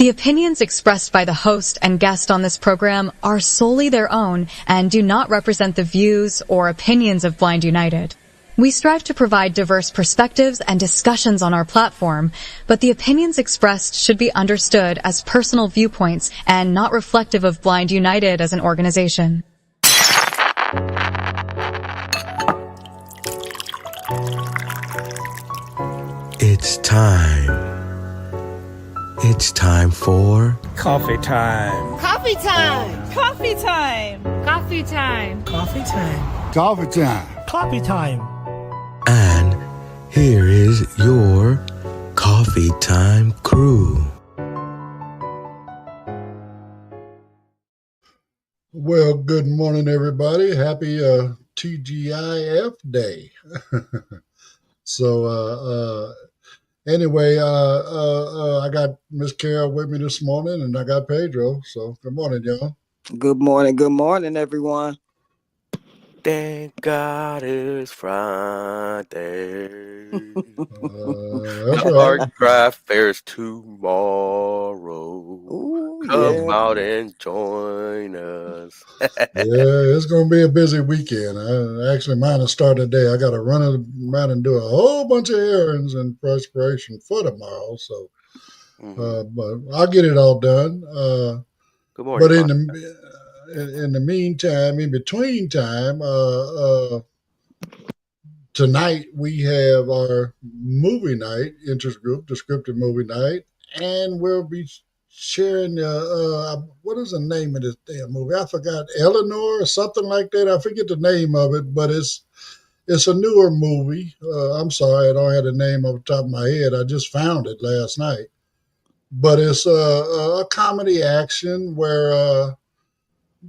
The opinions expressed by the host and guest on this program are solely their own and do not represent the views or opinions of Blind United. We strive to provide diverse perspectives and discussions on our platform, but the opinions expressed should be understood as personal viewpoints and not reflective of Blind United as an organization. It's time. It's time for coffee time. Coffee time. Coffee time. Coffee time. Coffee time. Coffee time. Coffee time. And here is your Coffee Time crew. Well, good morning, everybody. Happy TGIF Day. Anyway, I got Miss Carol with me this morning, and I got Pedro. So, good morning, y'all. Good morning, everyone. Thank God it's Friday. That's The right. art craft fair's tomorrow. Ooh, Come yeah. out and join us. Yeah, it's going to be a busy weekend. Actually, mine will start today. I got to run around and do a whole bunch of errands in preparation for tomorrow. So, but I'll get it all done. Good morning. But in the meantime, in between time, tonight we have our movie night, interest group, descriptive movie night, and we'll be sharing what is the name of this damn movie? I forgot, Eleanor or something like that. I forget the name of it, but it's a newer movie. I'm sorry, I don't have the name off the top of my head. I just found it last night. But it's a comedy action where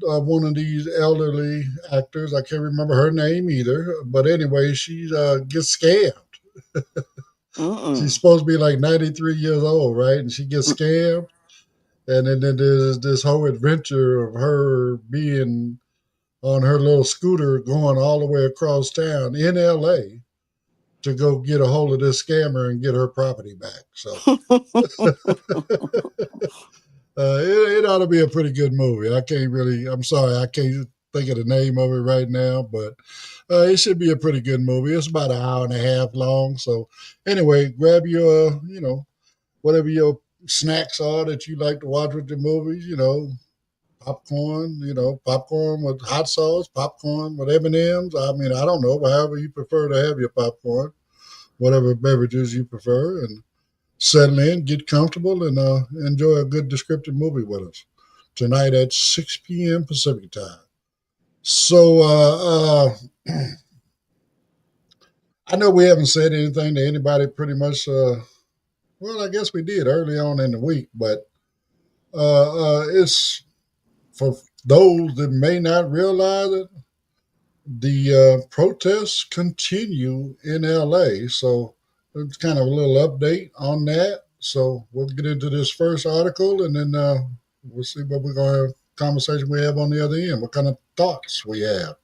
one of these elderly actors, I can't remember her name either, but anyway, she gets scammed. She's supposed to be like 93 years old, right? And she gets scammed. And then there's this whole adventure of her being on her little scooter going all the way across town in L.A. to go get a hold of this scammer and get her property back. So it ought to be a pretty good movie. I'm sorry, I can't think of the name of it right now, but it should be a pretty good movie. It's about an hour and a half long. So anyway, grab your, whatever your snacks are that you like to watch with the movies, popcorn with hot sauce, popcorn with M&Ms. I mean, I don't know, however you prefer to have your popcorn, whatever beverages you prefer, and settle in, get comfortable, and enjoy a good descriptive movie with us tonight at 6 p.m. Pacific time. So I know we haven't said anything to anybody pretty much. Well, I guess we did early on in the week, but it's for those that may not realize it, the protests continue in L.A., so it's kind of a little update on that. So we'll get into this first article, and then we'll see what we're going to have, conversation we have on the other end, what kind of thoughts we have.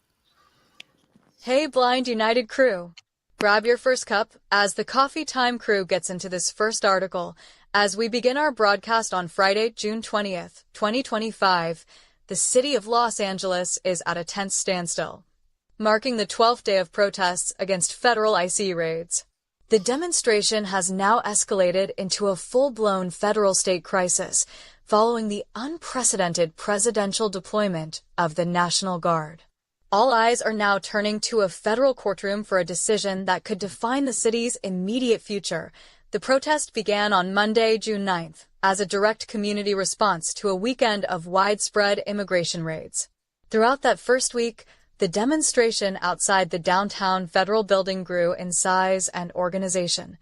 Hey, Blind United crew. Grab your first cup as the Coffee Time crew gets into this first article. As we begin our broadcast on Friday, June 20th, 2025, the city of Los Angeles is at a tense standstill, marking the 12th day of protests against federal IC raids. The demonstration has now escalated into a full-blown federal state crisis following the unprecedented presidential deployment of the National Guard. All eyes are now turning to a federal courtroom for a decision that could define the city's immediate future. The protest began on Monday, June 9th, as a direct community response to a weekend of widespread immigration raids. Throughout that first week, the demonstration outside the downtown federal building grew in size and organization,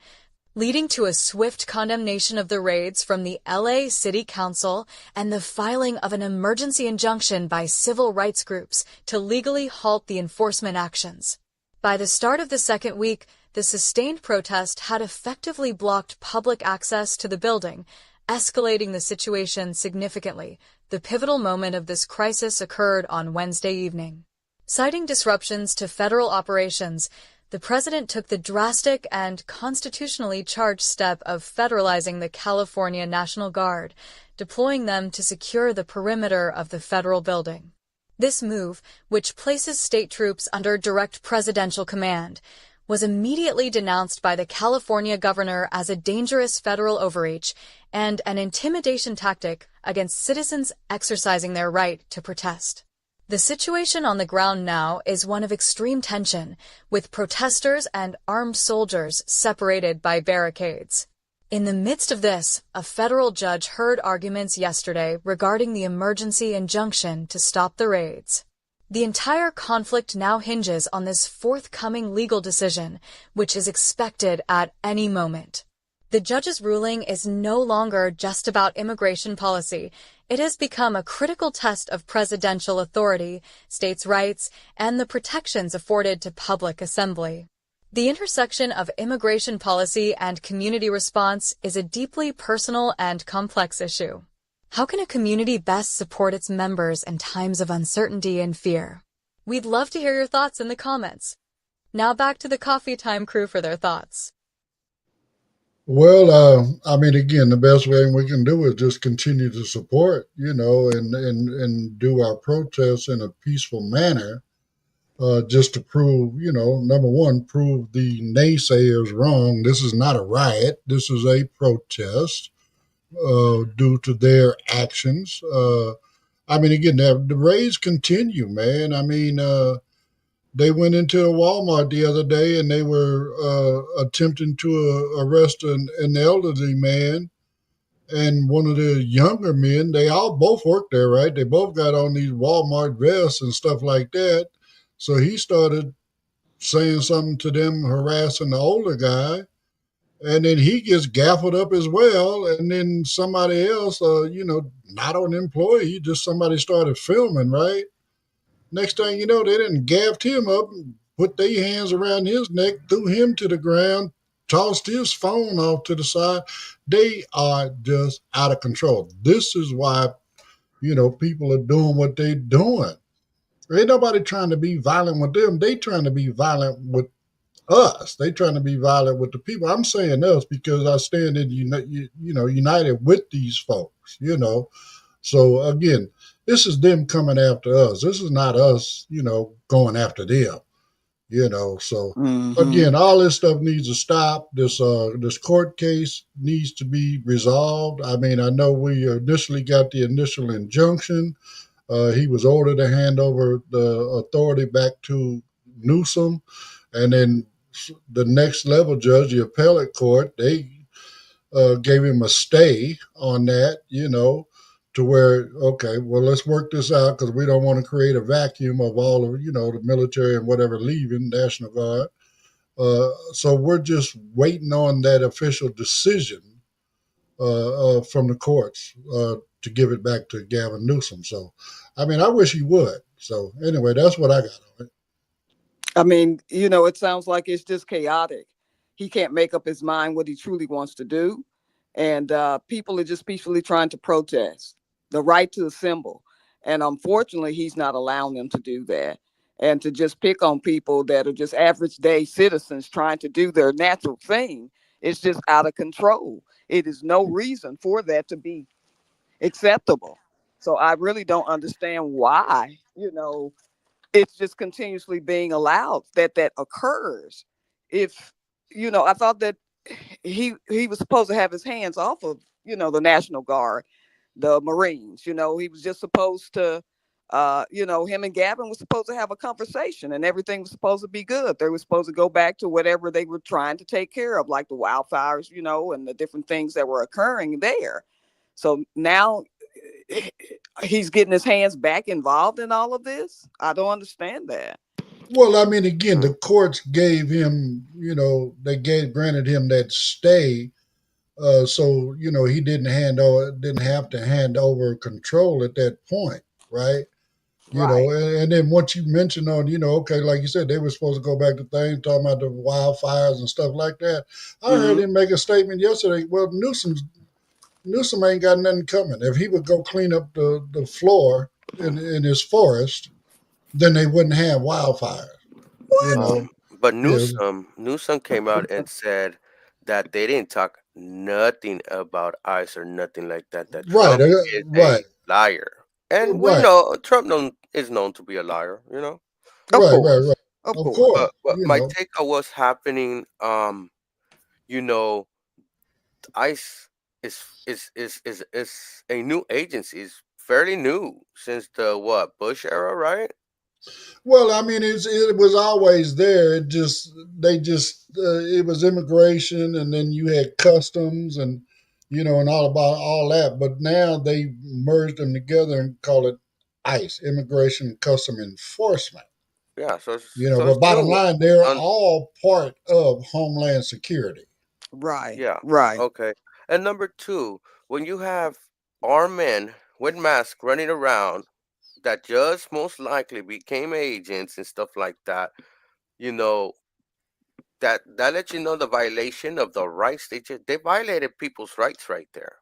leading to a swift condemnation of the raids from the LA City Council and the filing of an emergency injunction by civil rights groups to legally halt the enforcement actions. By the start of the second week, the sustained protest had effectively blocked public access to the building, escalating the situation significantly. The pivotal moment of this crisis occurred on Wednesday evening. Citing disruptions to federal operations, the president took the drastic and constitutionally charged step of federalizing the California National Guard, deploying them to secure the perimeter of the federal building. This move, which places state troops under direct presidential command, was immediately denounced by the California governor as a dangerous federal overreach and an intimidation tactic against citizens exercising their right to protest. The situation on the ground now is one of extreme tension, with protesters and armed soldiers separated by barricades. In the midst of this, a federal judge heard arguments yesterday regarding the emergency injunction to stop the raids. The entire conflict now hinges on this forthcoming legal decision, which is expected at any moment. The judge's ruling is no longer just about immigration policy. It has become a critical test of presidential authority, states' rights, and the protections afforded to public assembly. The intersection of immigration policy and community response is a deeply personal and complex issue. How can a community best support its members in times of uncertainty and fear? We'd love to hear your thoughts in the comments. Now back to the Coffee Time crew for their thoughts. Well, again, the best way we can do is just continue to support, and do our protests in a peaceful manner, just to prove, number one, prove the naysayers wrong. This is not a riot. This is a protest due to their actions. Again, the raids continue, man. They went into a Walmart the other day and they were attempting to arrest an elderly man and one of the younger men. They all both worked there, right? They both got on these Walmart vests and stuff like that. So he started saying something to them, harassing the older guy. And then he gets gaffled up as well. And then somebody else, not an employee, just somebody started filming, right? Next thing you know, they done gaffed him up, put their hands around his neck, threw him to the ground, tossed his phone off to the side. They are just out of control. This is why, people are doing what they're doing. Ain't nobody trying to be violent with them. They trying to be violent with us. They trying to be violent with the people. I'm saying us because I stand in, united with these folks, So again, this is them coming after us. This is not us, going after them, So again, all this stuff needs to stop. This court case needs to be resolved. I know we initially got the initial injunction. He was ordered to hand over the authority back to Newsom, and then the next level judge, the appellate court, they gave him a stay on that, to where, okay, well, let's work this out because we don't want to create a vacuum of all of, the military and whatever leaving, National Guard. So we're just waiting on that official decision from the courts to give it back to Gavin Newsom. So, I wish he would. So anyway, that's what I got on it. It sounds like it's just chaotic. He can't make up his mind what he truly wants to do. And people are just peacefully trying to protest the right to assemble. And unfortunately, he's not allowing them to do that. And to just pick on people that are just average day citizens trying to do their natural thing, it's just out of control. It is no reason for that to be acceptable. So I really don't understand why, it's just continuously being allowed that occurs. If, I thought that he was supposed to have his hands off of, the National Guard, the Marines, he was just supposed to, him and Gavin was supposed to have a conversation and everything was supposed to be good. They were supposed to go back to whatever they were trying to take care of, like the wildfires, and the different things that were occurring there. So now he's getting his hands back involved in all of this. I don't understand that. Well, again, the courts gave him, granted him that stay. So, he didn't have to hand over control at that point. Right. And then once you mentioned on, okay, like you said, they were supposed to go back to things, talking about the wildfires and stuff like that. I heard him make a statement yesterday. Well, Newsom ain't got nothing coming. If he would go clean up the floor in his forest, then they wouldn't have wildfires. What? But Yeah, Newsom came out and said that they didn't talk nothing about ICE or nothing like that. That right, Trump is right, a liar, and we right, know Trump is known to be a liar. You know. Of right, right, right. course. Of Of course. course, But my take on what's happening, you know, ICE is a new agency. It's fairly new since the what Bush era, right? Well, I mean, it was always there. It was immigration, and then you had customs, and and all about all that. But now they merged them together and call it ICE, Immigration and Custom Enforcement. Yeah, But it's bottom new. line, they're Um, all part of Homeland Security. Right. yeah, Right. okay. And number two, when you have armed men with masks running around that just most likely became agents and stuff like that, you know, that lets you know the violation of the rights. They violated people's rights right there.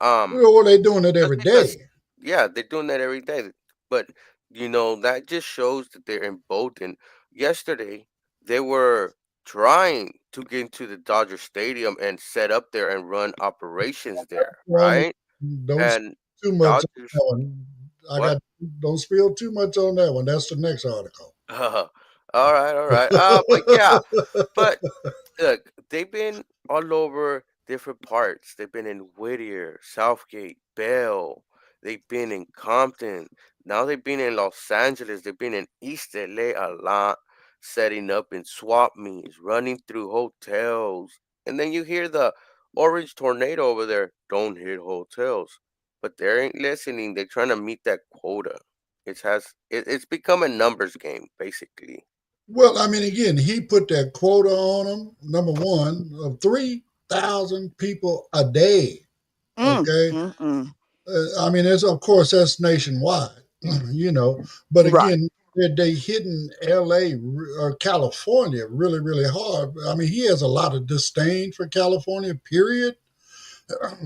Well, they're doing it Just every because, day. yeah, they're doing that every day. But that just shows that they're emboldened. Yesterday, they were trying to get into the Dodger Stadium and set up there and run operations there, Well, right? don't And spill too much on Dodgers, that one. what? Don't spill too much on that one. That's the next article. All right, all right. But yeah, but look, they've been all over different parts. They've been in Whittier, Southgate, Bell. They've been in Compton. Now they've been in Los Angeles. They've been in East LA a lot, setting up in swap meets, running through hotels. And then you hear the orange tornado over there. Don't hit hotels. But they ain't listening. They're trying to meet that quota. It's become a numbers game, basically. Well, I mean, again, he put that quota on them. Number one, of 3,000 people a day. Mm, Okay, mm, mm. I mean, of course that's nationwide, But Right. again, they hitting L.A. Or California really, really hard. I mean, he has a lot of disdain for California. Period.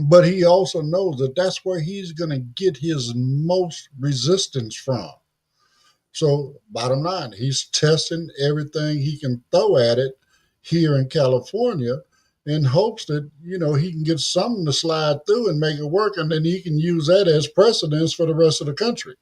But he also knows that that's where he's going to get his most resistance from. So, bottom line, he's testing everything he can throw at it here in California in hopes that, he can get something to slide through and make it work. And then he can use that as precedence for the rest of the country.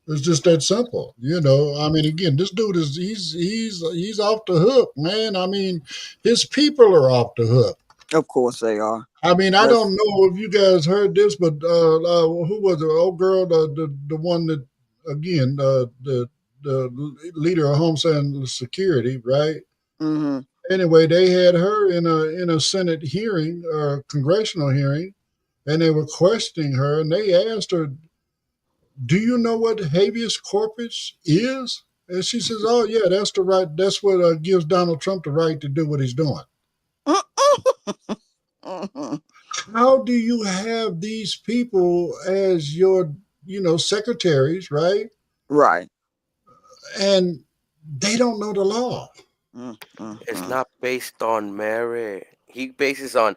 It's just that simple, I mean, again, this dude he's off the hook, man. I mean, his people are off the hook. Of course they are. I mean, I That's don't know if you guys heard this, but who was the old girl, the one that again, the leader of Homeland Security, right? hmm Anyway, they had her in a Senate hearing or congressional hearing, and they were questioning her, and they asked her, "Do you know what habeas corpus is?" And she says, "Oh yeah, that's the right. That's what gives Donald Trump the right to do what he's doing." hmm How do you have these people as your, secretaries, right? Right. And they don't know the law. It's Mm. not based on merit. He bases on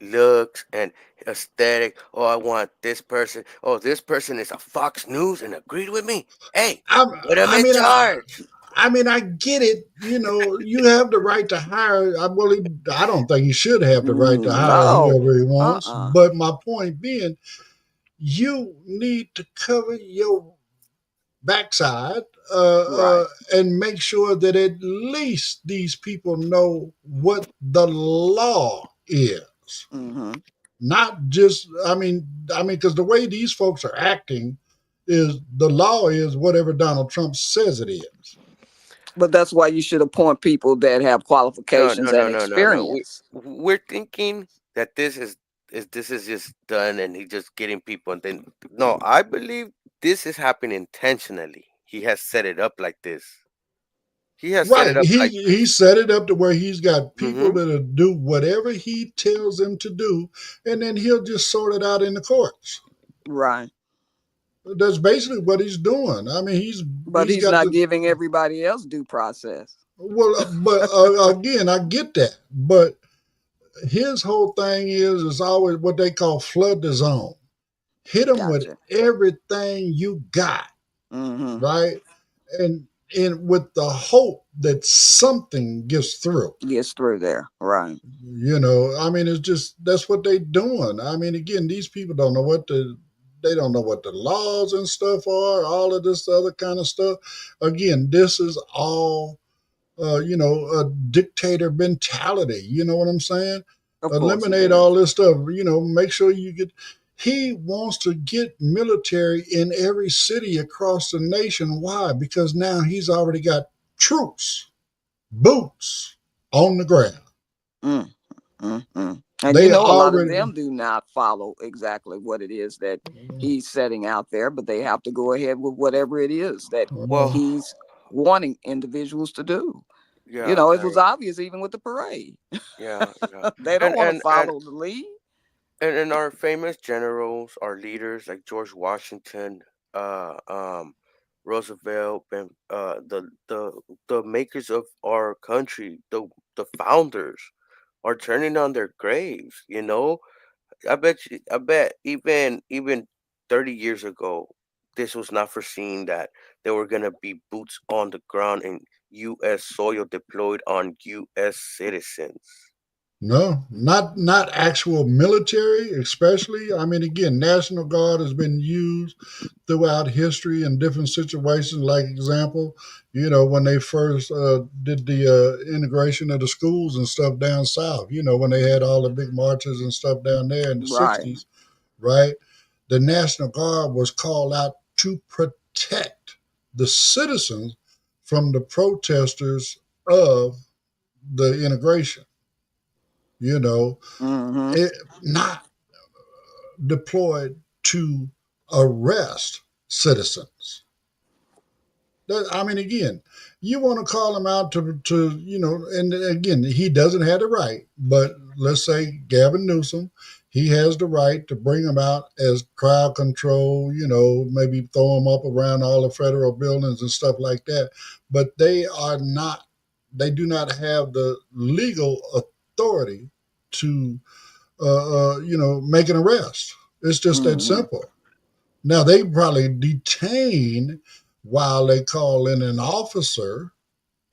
looks and aesthetic. Oh, I want this person. Oh, this person is a Fox News and agreed with me. Hey, I, put him I in mean, charge. I get it. You have the right to hire. I don't think he should have the right to hire No. whoever he wants. Uh-uh. But my point being, you need to cover your backside Right. and make sure that at least these people know what the law is. hmm Not just, because the way these folks are acting is the law is whatever Donald Trump says it is. But that's why you should appoint people that have No, qualifications no, and no, no, no, no. experience. We're thinking that this is just done and he's just getting people and then no, I believe this is happening intentionally. He has set it up like this. He has set it Right. up He like he set it up to where he's got people mm-hmm. that'll do whatever he tells them to do, and then he'll just sort it out in the courts. Right. That's basically what he's doing. I mean, But he's he's got not the giving everybody else due process. well, but again, I get that, but his whole thing is always what they call flood the zone. Hit them with Gotcha. everything you got, hmm right? And in with the hope that something gets through. Gets through there. Right. I mean, it's just that's what they doing. I mean, again, these people don't know they don't know what the laws and stuff are, all of this other kind of stuff. Again, this is all a dictator mentality. You know what I'm saying? Of course it Eliminate is. all this stuff. Make sure you get. He wants to get military in every city across the nation. Why? Because now he's already got troops, boots on the ground. Mm, And They a lot of already. them do not follow exactly what it is that he's setting out there, but they have to go ahead with whatever it is that Well, he's wanting individuals to do. yeah, It was obvious even with the parade. yeah, yeah. They don't And want to and and follow the lead. and our famous generals, our leaders like George Washington, uh, um, Roosevelt, and the makers of our country, the founders, are turning on their graves. I bet even 30 years ago, this was not foreseen that there were gonna be boots on the ground in U.S. soil deployed on U.S. citizens. No, not actual military, especially. I mean, again, National Guard has been used throughout history in different situations. Like example, when they first did the integration of the schools and stuff down south. When they had all the big marches and stuff down there in the Right. '60s, right? The National Guard was called out to protect the citizens from the protesters of the integration. Mm-hmm. Not deployed to arrest citizens. I mean, again, you want to call him out and again, he doesn't have the right, but let's say Gavin Newsom, he has the right to bring them out as crowd control, maybe throw them up around all the federal buildings and stuff like that. But they do not have the legal authority to make an arrest. It's just that Mm-hmm. simple. Now they probably detain while they call in an officer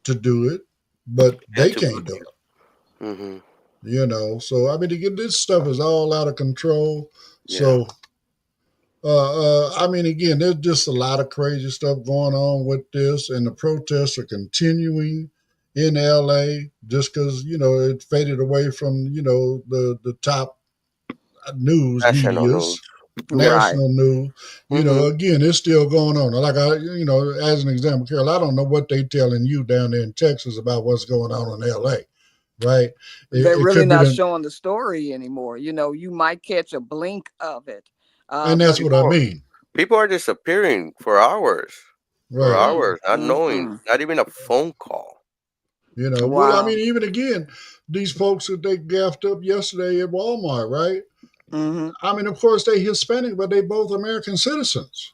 to do it, but Yeah, they can't do it. Mm-hmm. So I mean, again, this stuff is all out of control. Yeah. So I mean, again, there's just a lot of crazy stuff going on with this, and the protests are continuing in LA just because it faded away from the top news National news. medias, Right. national news. Mm-hmm. Again, it's still going on. Like as an example, Carol, I don't know what they telling you down there in Texas about what's going on in L.A. Right? They're It really could be not the, showing the story anymore. You might catch a blink of it. and But that's what I People mean. people are disappearing for Right? not knowing, not even a phone call. Well, I Wow. mean, even again, these folks that they gaffed up yesterday at Walmart, right? Mm-hmm. I mean, of course, they Hispanic, but they both American citizens.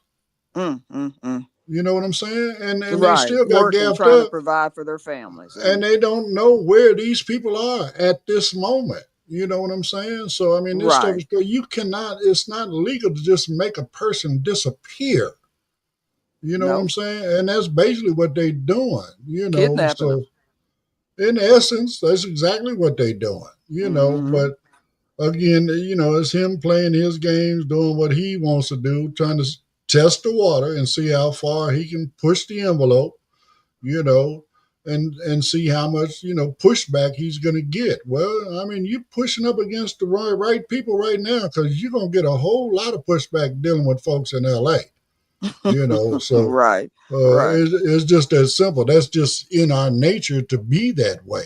Mm-hmm. You know what I'm saying? And they Right. still got Working, gaffed trying to up, provide for their families. and And they don't know where these people are at this moment. You know what I'm saying? So I mean, this stuff right. is good. You cannot. It's not legal to just make a person disappear. You know what I'm No. saying? And that's basically what they're doing. Kidnapping them. So in essence, that's exactly what they're doing. Mm-hmm. But again, it's him playing his games, doing what he wants to do, trying to test the water and see how far he can push the envelope. You know, and see how much pushback he's going to get. Well, I mean, you're pushing up against the right people right now because you're going to get a whole lot of pushback dealing with folks in L.A. So Right. Right. it's just that simple. That's just in our nature to be that way.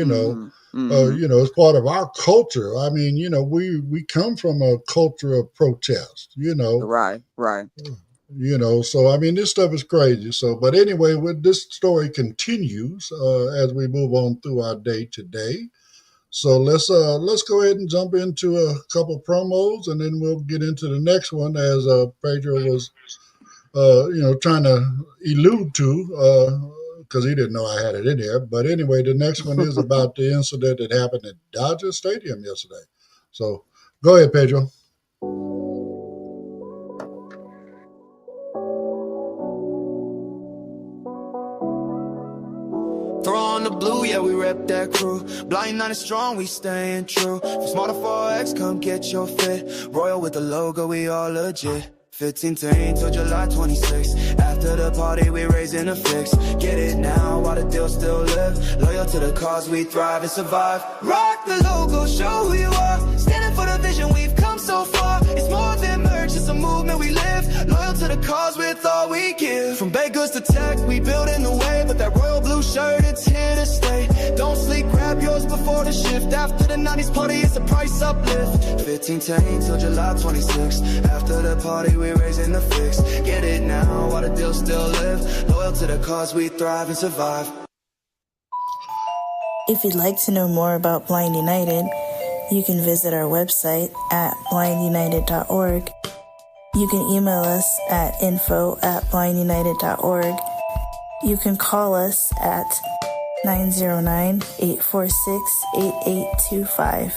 Mm-hmm. Mm-hmm. It's part of our culture. I mean, we come from a culture of protest. Right. Right. So I mean, this stuff is crazy. So, but anyway, with this story continues as we move on through our day today. So let's go ahead and jump into a couple promos, and then we'll get into the next one as Pedro was trying to elude to because he didn't know I had it in here. But anyway, the next one is about the incident that happened at Dodger Stadium yesterday. So go ahead, Pedro. Blind 9 is strong, we staying true. From small to 4X, come get your fit. Royal with the logo, we all legit. 15 till July 26. After the party, we raising a fix. Get it now while the deal still live. Loyal to the cause, we thrive and survive. Rock the logo, show who you are. Standing for the vision, we've come so far. It's more than merch, it's a movement we live. Loyal to the cause with all we give. From baked goods to tech, we building the way. But that royal blue shirt, it's here to stay. Don't sleep, grab yours before the shift. After the 90s party, it's a price uplift. 15 till July 26. After the party, we raising the fix. Get it now while the deal still live. Loyal to the cause, we thrive and survive. If you'd like to know more about Blind United, you can visit our website at blindunited.org. You can email us at info@blindunited.org. You can call us at 909-846-8825.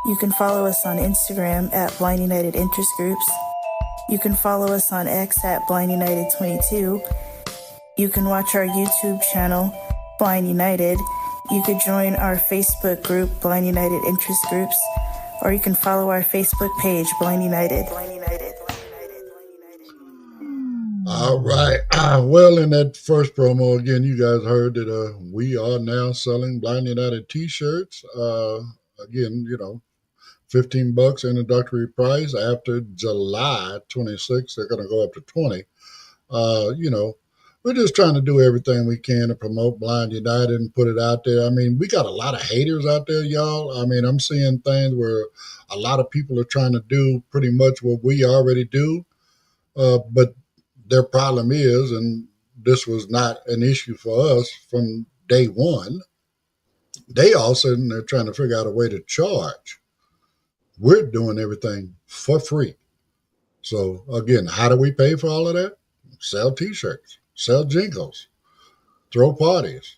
You can follow us on Instagram at Blind United Interest Groups. You can follow us on X at Blind United 22. You can watch our YouTube channel, Blind United. You could join our Facebook group, Blind United Interest Groups, or you can follow our Facebook page, Blind United. All right. Well, in that first promo, again, you guys heard that we are now selling Blind United t-shirts. Again, $15 introductory price. After July 26th, they're going to go up to 20. We're just trying to do everything we can to promote Blind United and put it out there. I mean, we got a lot of haters out there, y'all. I mean, I'm seeing things where a lot of people are trying to do pretty much what we already do. But their problem is, and this was not an issue for us from day one, they all sitting there trying to figure out a way to charge. We're doing everything for free. So again, how do we pay for all of that? Sell t-shirts, sell jingles, throw parties,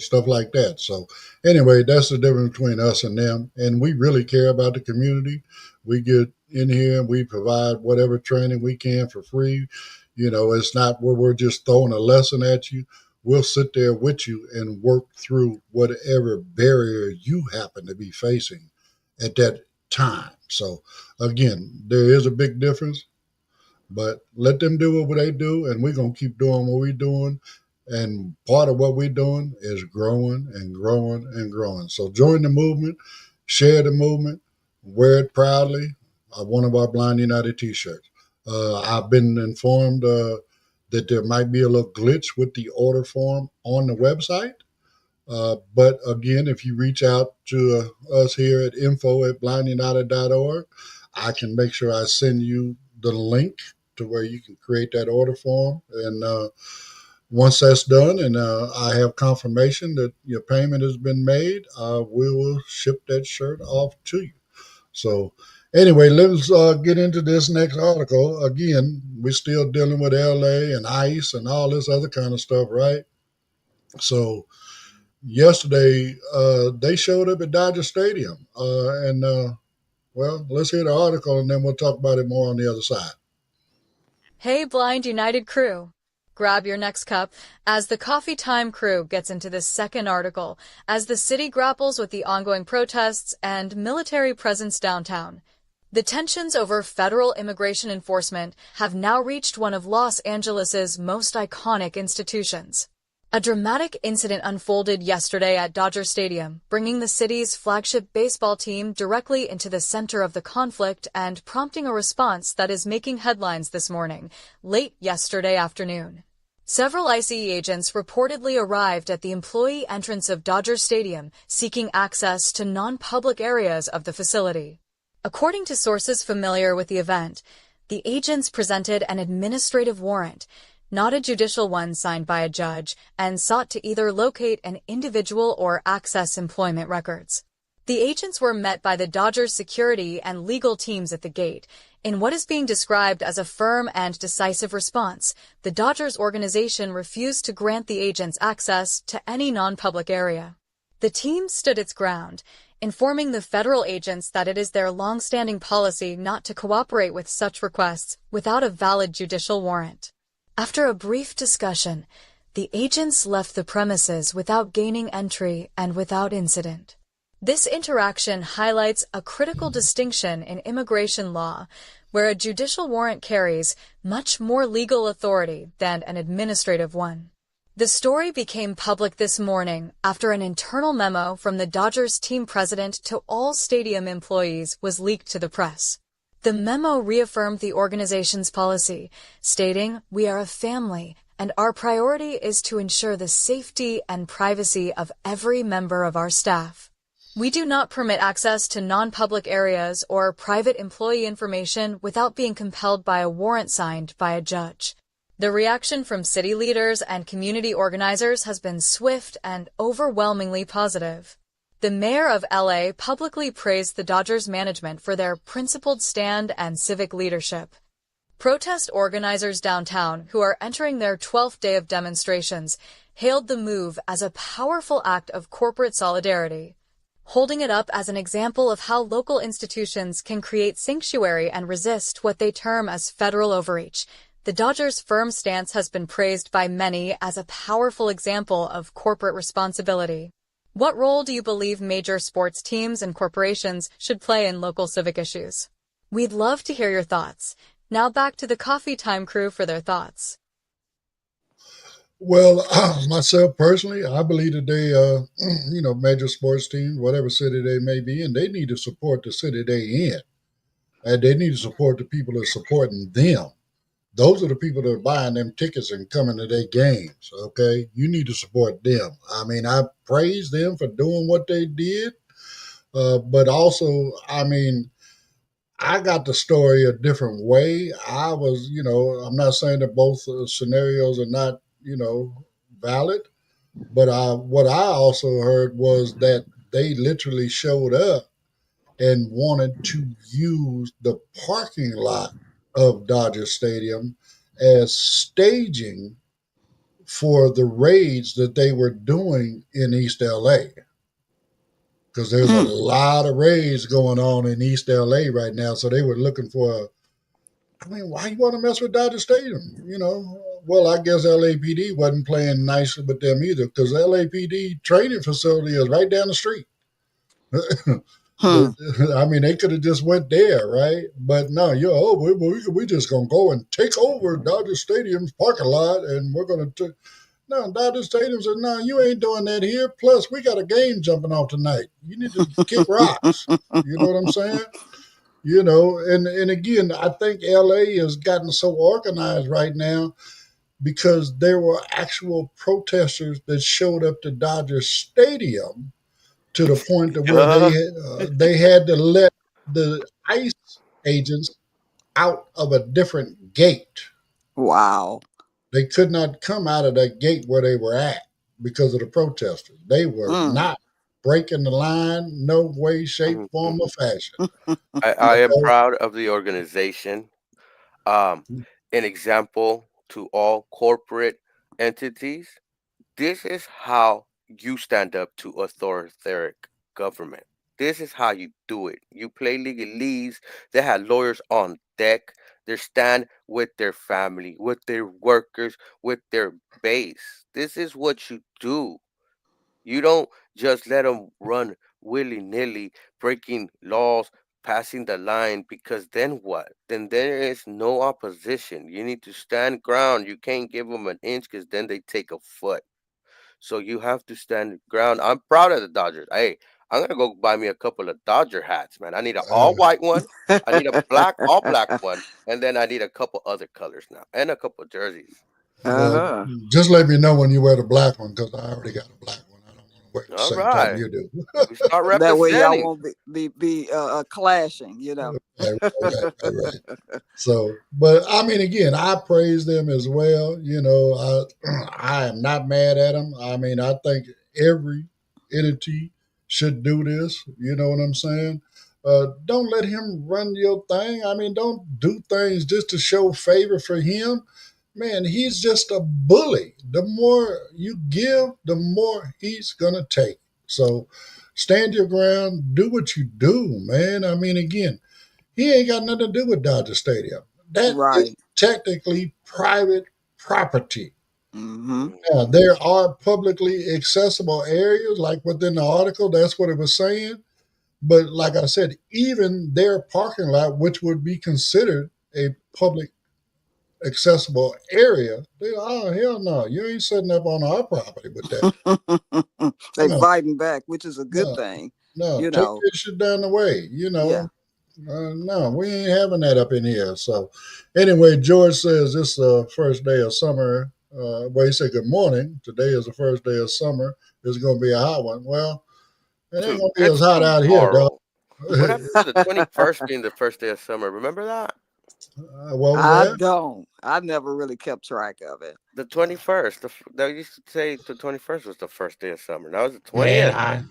stuff like that. So anyway, that's the difference between us and them. And we really care about the community. We get in here and we provide whatever training we can for free. It's not where we're just throwing a lesson at you. We'll sit there with you and work through whatever barrier you happen to be facing at that time. So again, there is a big difference, but let them do what they do, and we're going to keep doing what we're doing. And part of what we're doing is growing and growing and growing. So join the movement, share the movement, wear it proudly. One of our Blind United t-shirts. I've been informed that there might be a little glitch with the order form on the website. But again, if you reach out to us here at info@blindunited.org, I can make sure I send you the link to where you can create that order form. And once that's done and I have confirmation that your payment has been made, we will ship that shirt off to you. So anyway, let's get into this next article. Again, we're still dealing with LA and ICE and all this other kind of stuff, right? So yesterday, they showed up at Dodger Stadium. Well, let's hear the article and then we'll talk about it more on the other side. Hey, Blind United crew. Grab your next cup as the Coffee Time crew gets into this second article as the city grapples with the ongoing protests and military presence downtown. The tensions over federal immigration enforcement have now reached one of Los Angeles's most iconic institutions. A dramatic incident unfolded yesterday at Dodger Stadium, bringing the city's flagship baseball team directly into the center of the conflict and prompting a response that is making headlines this morning, late yesterday afternoon. Several ICE agents reportedly arrived at the employee entrance of Dodger Stadium seeking access to non-public areas of the facility. According to sources familiar with the event, the agents presented an administrative warrant, not a judicial one signed by a judge, and sought to either locate an individual or access employment records. The agents were met by the Dodgers security and legal teams at the gate. In what is being described as a firm and decisive response, the Dodgers organization refused to grant the agents access to any non-public area. The team stood its ground, informing the federal agents that it is their long-standing policy not to cooperate with such requests without a valid judicial warrant. After a brief discussion, The agents left the premises without gaining entry and without incident. This interaction highlights a critical distinction in immigration law, where a judicial warrant carries much more legal authority than an administrative one. The story became public this morning after an internal memo from the Dodgers team president to all stadium employees was leaked to the press. The memo reaffirmed the organization's policy, stating, "We are a family, and our priority is to ensure the safety and privacy of every member of our staff. We do not permit access to non-public areas or private employee information without being compelled by a warrant signed by a judge." The reaction from city leaders and community organizers has been swift and overwhelmingly positive. The mayor of LA publicly praised the Dodgers management for their principled stand and civic leadership. Protest organizers downtown, who are entering their 12th day of demonstrations, hailed the move as a powerful act of corporate solidarity, holding it up as an example of how local institutions can create sanctuary and resist what they term as federal overreach. The Dodgers' firm stance has been praised by many as a powerful example of corporate responsibility. What role do you believe major sports teams and corporations should play in local civic issues? We'd love to hear your thoughts. Now back to the Coffee Time crew for their thoughts. Well, myself personally, I believe that they, major sports teams, whatever city they may be in, they need to support the city they in. And they need to support the people that are supporting them. Those are the people that are buying them tickets and coming to their games, okay? You need to support them. I mean, I praise them for doing what they did, but also, I mean, I got the story a different way. I was, I'm not saying that both scenarios are not, valid, but what I also heard was that they literally showed up and wanted to use the parking lot of Dodger Stadium as staging for the raids that they were doing in East LA. Because there's a lot of raids going on in East LA right now. So they were looking for, why you want to mess with Dodger Stadium? Well, I guess LAPD wasn't playing nicely with them either, because LAPD training facility is right down the street. They could have just went there, right? But no, we just gonna go and take over Dodger Stadium's parking lot, and we're gonna no, Dodger Stadium said, no, you ain't doing that here. Plus, we got a game jumping off tonight. You need to kick rocks. You know what I'm saying? And again, I think LA has gotten so organized right now because there were actual protesters that showed up to Dodger Stadium, to the point that where they had to let the ICE agents out of a different gate. Wow. They could not come out of that gate where they were at because of the protesters. They were not breaking the line, no way, shape, form, or fashion. I am proud of the organization. An example to all corporate entities: this is how you stand up to authoritarian government. This is how you do it. You play legalese. They had lawyers on deck. They stand with their family, with their workers, with their base. This is what you do. You don't just let them run willy-nilly, breaking laws, passing the line, because then what? Then there is no opposition. You need to stand ground. You can't give them an inch, because then they take a foot. So you have to stand ground. I'm proud of the Dodgers. Hey, I'm gonna go buy me a couple of Dodger hats, man. I need an all white one. I need a all black one, and then I need a couple other colors now, and a couple jerseys. Well, just let me know when you wear the black one, because I already got a black one. I don't want to wear the same time you do. We start representing. That way y'all won't be clashing, Right. So, but again, I praise them as well. I am not mad at them. I think every entity should do this. You know what I'm saying? Don't let him run your thing. Don't do things just to show favor for him. Man, he's just a bully. The more you give, the more he's going to take. So stand your ground, do what you do, man. Again, he ain't got nothing to do with Dodger Stadium. That is technically private property. Mm-hmm. Now, there are publicly accessible areas, like within the article, that's what it was saying. But like I said, even their parking lot, which would be considered a public accessible area, oh, hell no, you ain't setting up on our property with that. They No, fighting back, which is a good no, thing. no, You take know, that shit down the way, yeah. No, we ain't having that up in here. So, anyway, George says this is the first day of summer. Well, he said good morning. Today is the first day of summer. It's going to be a hot one. Well, it ain't going to be as It's hot out here, dog. tomorrow. What happened to the 21st being the first day of summer? Remember that? What was I that? don't. I never really kept track of it. The 21st. They used to say the 21st was the first day of summer. Now it's the Man, 20th.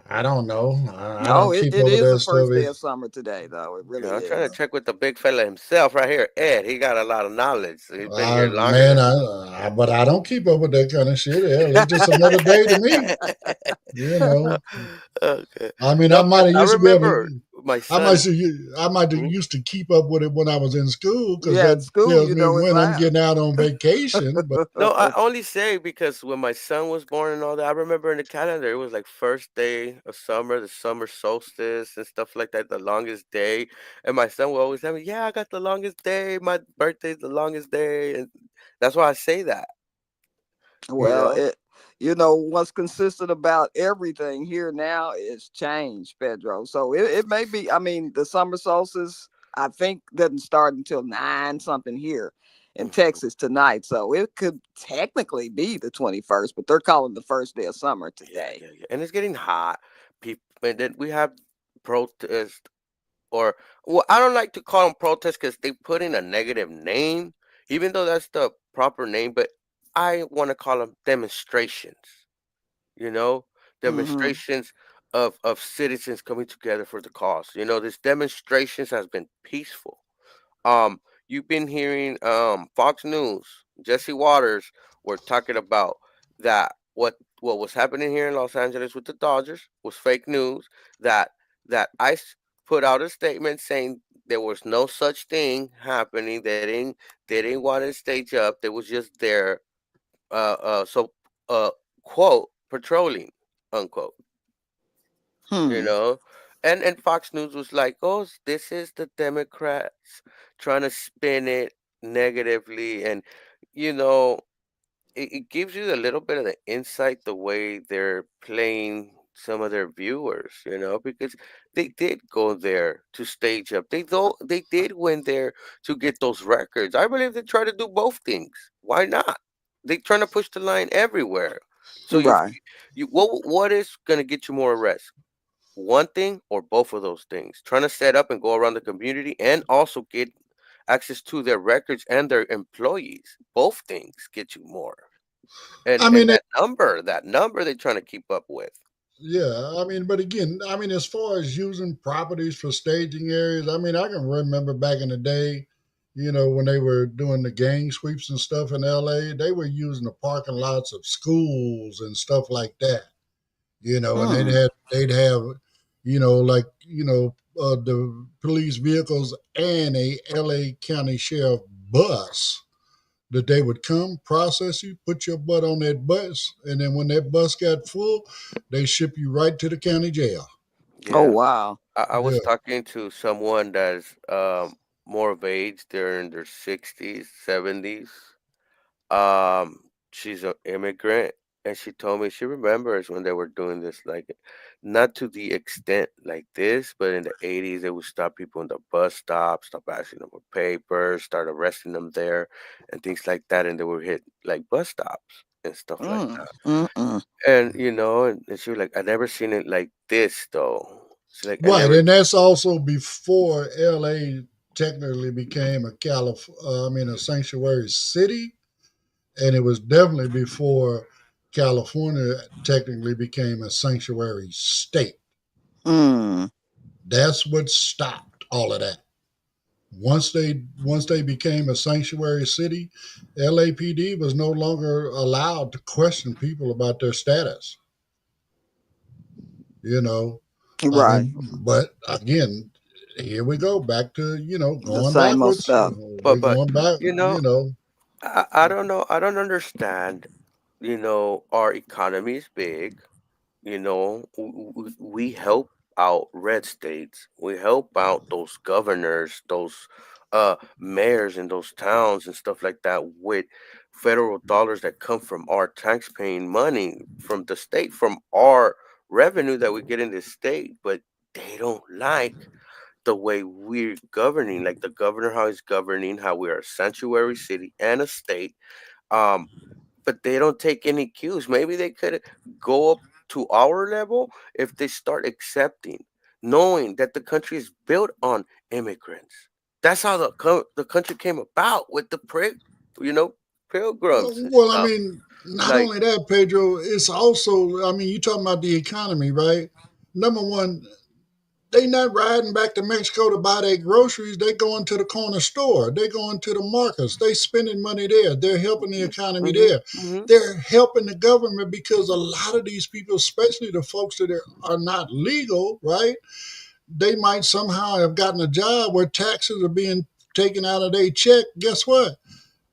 I don't know. I No, don't it, keep it up with is that the stuff. first day of summer today, though. It Yeah, really I'm trying to is. check with the big fella himself right here, Ed. He got a lot of knowledge. He's been here longer Man, than. but I don't keep up with that kind of shit. Hell, it's just another day to me. You know, Okay. I mean, No, I might but have I used to be able remember to. my son. I might have Hmm? used to keep up with it when I was in school because Yeah, that at school, tells you me know it's when I'm out. getting out on vacation. But No, I only say because when my son was born and all that, I remember in the calendar it was like first day of summer, the summer solstice and stuff like that, the longest day. And my son would always tell me, "Yeah, I got the longest day. My birthday's the longest day," and that's why I say that. You Well, know? what's consistent about everything here now is change, Pedro. So it may be, I mean, the summer solstice, I think, doesn't start until 9 something here in Mhm. Texas tonight. So it could technically be the 21st, but they're calling the first day of summer Yeah, today. yeah, yeah. And it's getting hot. People, and then we have protests, or well, I don't like to call them protests because they put in a negative name, even though that's the proper name. But I want to call them demonstrations. You know, Mm-hmm. demonstrations of citizens coming together for the cause. You know, this demonstrations has been peaceful. Um, you've been hearing Fox News, Jesse Waters were talking about that what was happening here in Los Angeles with the Dodgers was fake news. That ICE put out a statement saying there was no such thing happening. They didn't want to stage up. They was just there. So quote patrolling unquote. You Hmm. know, and Fox News was like, "Oh, this is the Democrats trying to spin it negatively," and you know, it gives you a little bit of the insight the way they're playing some of their viewers, you know, because they did go there to stage up. They did went there to get those records. I believe they try to do both things. Why not? They trying to push the line everywhere. So Right. you what is gonna get you more arrests? One thing or both of those things? Trying to set up and go around the community and also get access to their records and their employees. Both things get you more. I And mean, that number they're trying to keep up with. yeah, I mean, but again, I mean, as far as using properties for staging areas, I mean, I can remember back in the day, when they were doing the gang sweeps and stuff in LA, they were using the parking lots of schools and stuff like that. And they'd Hmm. have they'd have, like, the police vehicles and a LA County Sheriff bus that they would come process you, put your butt on that bus, and then when that bus got full, they ship you right to the county jail. Oh, Yeah. wow. I was Yeah. talking to someone that's more of age. They're in their 60s, 70s. She's an immigrant, and she told me she remembers when they were doing this, like not to the extent like this, but in the 80s, they would stop people in the bus stop, stop asking them for papers, start arresting them there, and things like that, and they would hit like bus stops and stuff like Mm. that. Mm-mm. And and she was like, "I never seen it like this, though." She's like, "I Right, never." and that's also before LA technically became a sanctuary city, and it was definitely before California technically became a sanctuary state. Mm. That's what stopped all of that. Once they became a sanctuary city, LAPD was no longer allowed to question people about their status. You know, I Right. mean, but again, here we go back to The going same old backwards. stuff. We're But going back. you know, I don't know. I don't understand. Our economy is big. We help out red states. We help out those governors, those mayors in those towns and stuff like that with federal dollars that come from our tax-paying money from the state, from our revenue that we get in the state. But they don't like the way we're governing, like the governor, how he's governing, how we are a sanctuary city and a state. Um, but they don't take any cues. Maybe they could go up to our level if they start accepting, knowing that the country is built on immigrants. That's how the country came about with you know, pilgrims and Well, I stuff. mean, not Like, only that, Pedro, it's also, I mean, you talking about the economy, right? Number one, they not riding back to Mexico to buy their groceries. They going to the corner store. They going to the markets. They spending money there. They're helping the economy hmm there. hmm They're helping the government because a lot of these people, especially the folks that are not legal, right? They might somehow have gotten a job where taxes are being taken out of their check. Guess what?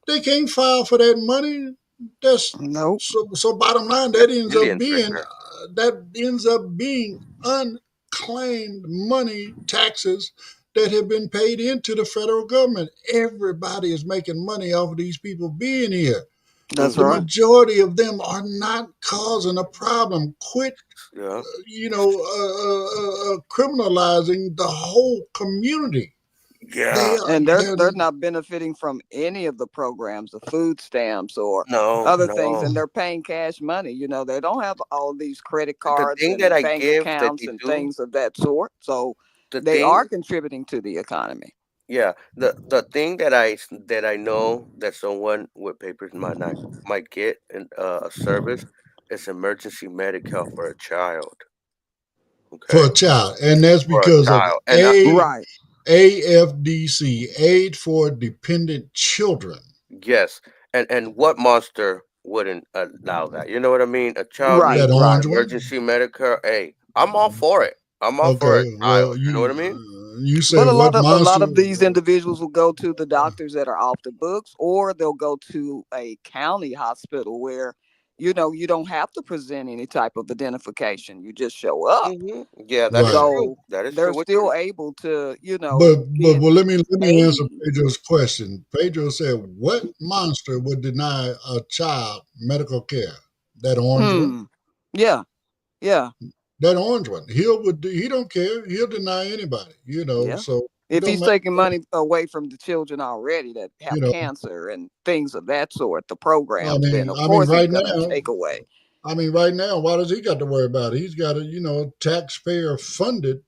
They can't file for that money. That's Nope. so. Bottom line, that's millions right there. that ends up being unclaimed money taxes that have been paid into the federal government. Everybody is making money off of these people being here. That's The hmm right. majority of them are not causing a problem. Quit, Yeah. criminalizing the whole community. They Yeah. are And they're they're not benefiting from any of the programs, the food stamps or No, other things, no. and they're paying cash money. They don't have all these credit The cards thing that and I bank give that accounts they and do, things of that sort. So the they are thing contributing to the economy. Yeah, the thing that I know that someone with papers might get a service is emergency medical for a child. for a Okay, child, and that's for a because of child, and Right. AFDC, Aid for Dependent Children. yes, and what monster wouldn't allow that? You know what I mean? A child Right. needs That Right. orange one. emergency medical. Hey, I'm all for it. I'm all for a Okay, child. well, You know what I mean? you But say a lot what of a lot monster? of these individuals will go to the doctors that are off the books, or they'll go to a county hospital where, you don't have to present any type of identification. You just show up. Yeah, that is Right. true. So That is true. they're Which still is able to, But get well, let me answer paid. Pedro's question. Pedro said, "What monster would deny a child medical care?" That orange one. Hmm. Yeah. Yeah. That orange one. He don't care. He'll deny anybody. Yeah. So it If don't he's matter. taking money away from the children already that You have know. cancer and things of that sort, the I programs, then mean, of I mean, course he's right gonna now, take away. why does he got to worry about it? He's got a taxpayer funded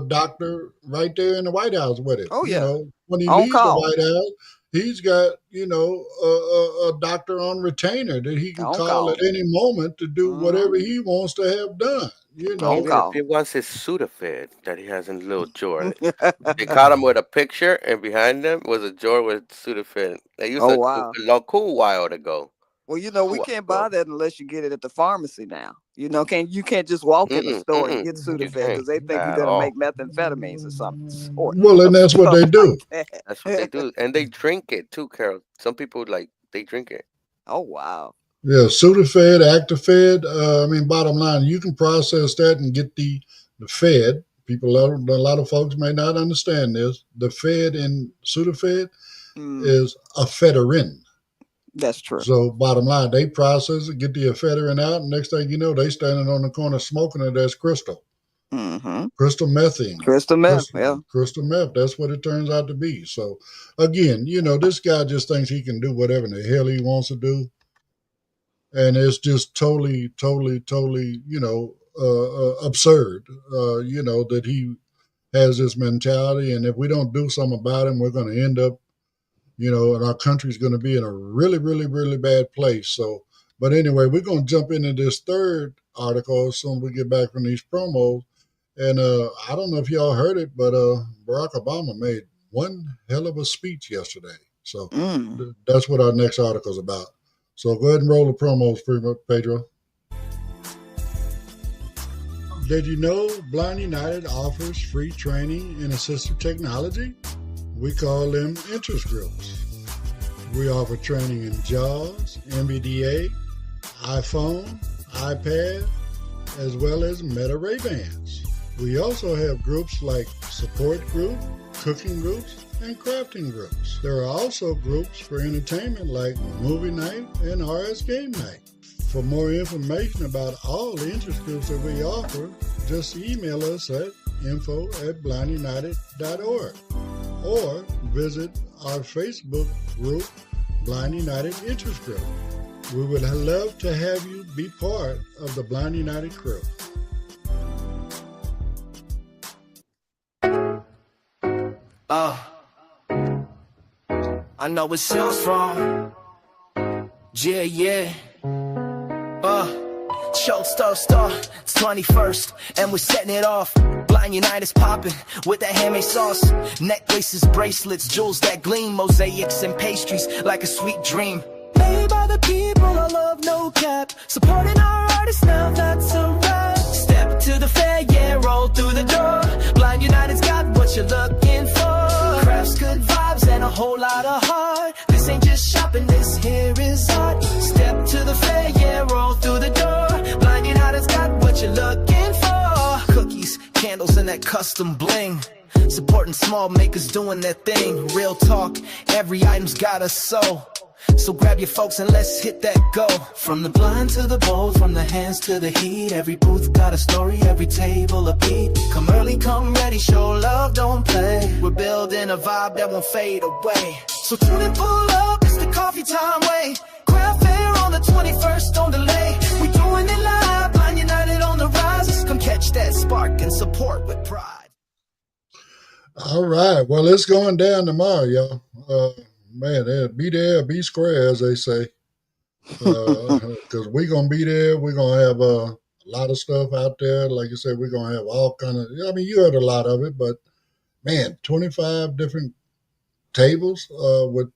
doctor right there in the White House with him. Oh yeah. When he On leaves the call. White House, he's got a doctor on retainer that he can On call at call. any moment to do Hmm. whatever he wants to have done. On even if call. he wants his Sudafed that he has in a little drawer. They caught him with a picture, and behind them was a drawer with Sudafed. They used Oh a wow. cool while ago. Well, we Cool while can't buy ago. that unless you get it at the pharmacy now. You can't just walk in a Mm-mm, store and mm-mm. get You Sudafed can't because they think you're at gonna all. make methamphetamines or something sort Well, and of that's what stuff they like do. That's what they that. do, and they drink it too, Carol. Some people they drink it. Oh wow. Yeah, Sudafed, Actifed. Bottom line, you can process that and get the Fed. A lot of folks may not understand this. The Fed in Sudafed Mm, is ephedrine. that's true. So bottom line, they process it, get the ephedrine out, and next thing you know, they standing on the corner smoking it as Mm-hmm. crystal methane, Crystal meth. Yeah. crystal meth. That's what it turns out to be. So again, this guy just thinks he can do whatever the hell he wants to do, and it's just totally, totally, totally, absurd. That he has this mentality, and if we don't do something about him, we're going to end up, and our country's going to be in a really, really, really bad place. So, but anyway, we're going to jump into this third article as soon as we get back from these promos. And I don't know if y'all heard it, but Barack Obama made one hell of a speech yesterday. So Mm. that's what our next article is about. So go ahead and roll the promos, Pedro. Did you know Blind United offers free training in assistive technology? We call them interest groups. We offer training in JAWS, NVDA, iPhone, iPad, as well as Meta Ray-Bans. We also have groups like support group, cooking groups, and crafting groups. There are also groups for entertainment like movie night and RS game night. For more information about all the interest groups that we offer, just email us at info@blindunited.org or visit our Facebook group, Blind United Interest Group. We would love to have you be part of the Blind United crew. I know it sounds wrong. Yeah. Showstar star, it's 21st, and we're setting it off. Blind United's popping with that handmade sauce. Necklaces, bracelets, jewels that gleam, mosaics and pastries like a sweet dream. Made by the people I love, no cap. Supporting our artists, now that's a wrap. Step to the fair, yeah, roll through the door. Blind United's got what you're looking for. Crafts, good vibes, and a whole lot of heart. This ain't just shopping, this here is art. Step to the fair, yeah, roll through the door. Blind United's got what you're looking for. Cookies, candles, and that custom bling. Supporting small makers doing their thing. Real talk, every item's got a soul. So grab your folks and let's hit that go. From the blind to the bold, from the hands to the heat. Every booth got a story, every table a beat. Come early, come ready, show love, don't play. We're building a vibe that won't fade away. So tune and pull up, it's the coffee time way. Craft fair on the 21st, don't delay. We doing it live, Blind United on the rise. Come catch that spark and support with pride. All right. Well, it's going down tomorrow, y'all. Man, be there, be square, as they say. Because we're going to be there. We're going to have a lot of stuff out there. Like you said, we're going to have all kind of, I mean, you heard a lot of it, but man, 25 different tables with,